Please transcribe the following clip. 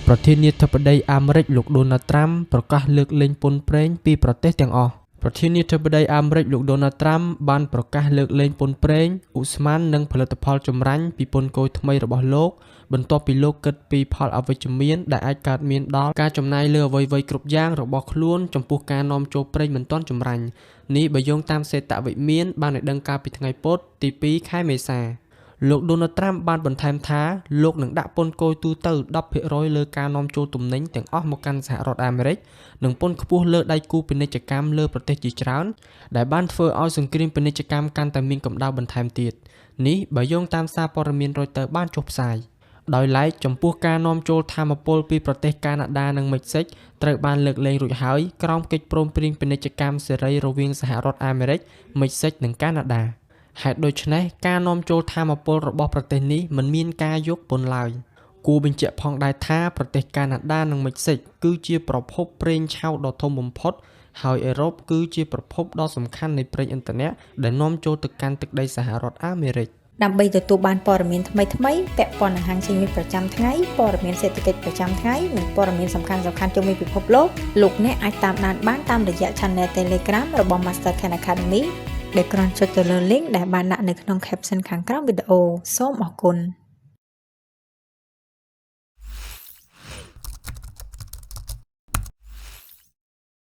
ប្រធានាធិបតីអាមេរិកលោក Donald Trump ប្រកាសលើកលែងពន្ធប្រេងពីប្រទេសទាំងអស់ប្រធានាធិបតីអាមេរិកលោក Donald Trump បានប្រកាសលើកលែងពន្ធប្រេងឧស្ម័ននិងផលិតផលចម្រាញ់ពីពន្ធគយថ្មីរបស់លោកបន្ទាប់ពីលោកគិតពីផលអវិជ្ជមានដែលអាចកើតមានដល់ការចំណាយលើអ្វីៗគ្រប់យ៉ាងរបស់ខ្លួនចំពោះការនាំចូលប្រេងមិនទាន់ចម្រាញ់នេះបើយោងតាមសេតវិមានបានឲ្យដឹងកាលពីថ្ងៃពុធទី2ខែមេសាលោក Donald Trump បានបន្ថែមថាលោកនឹងដាក់ពន្ធគយទូទៅ 10% លើការនាំចូលទំនិញទាំងអស់មកកាន់សហរដ្ឋអាមេរិកនិងពន្ធខ្ពស់លើដៃគូពាណិជ្ជកម្មលើប្រទេសជាច្រើនដែលបានធ្វើឲ្យសង្គ្រាមពាណិជ្ជកម្មកាន់តែមានកម្ដៅបន្ថែមទៀតនេះបើយោងតាមសារព័ត៌មាន Reuters បានចុះផ្សាយដោយឡែកចំពោះការនាំចូលថាមពលពីប្រទេសកាណាដានិងមិចស៊ិកត្រូវបានលើកលែងរួចហើយក្រោមកិច្ចព្រមព្រៀងពាណិជ្ជកម្មសេរីរវាងសហរដ្ឋអាមេរិកមិចស៊ិកនិងកាណាដាហេតុដូច្នេះការនាំចូលថាមពលរបស់ប្រទេសនេះមិនមានការយកពន្ធឡើយគួរបញ្ជាក់ផងដែរថាប្រទេសកាណាដានិងមិចស៊ិកគឺជាប្រភពប្រេងឆៅដ៏ធំបំផុតហើយអឺរ៉ុបគឺជាប្រភពដ៏សំខាន់នៃប្រេងឥន្ធនៈដែលនាំចូលទៅកាន់ទឹកដីសហរដ្ឋអាមេរិកដើម្បីទទួលបានព័ត៌មានថ្មីៗពាក់ព័ន្ធនឹងហាងសេមីប្រចាំថ្ងៃព័ត៌មានសេដ្ឋកិច្ចប្រចាំថ្ងៃនិងព័ត៌មានសំខាន់ៗជុំវិញពិភពលោកអ្នកអាចតាមដានបានតាមរយៈ Channel Telegram របស់ Master Khan Academy ដែលគ្រាន់ចុចទៅលើ link ដែលបានដាក់នៅក្នុង caption ខាងក្រោមវីដេអូសូមអរគុណ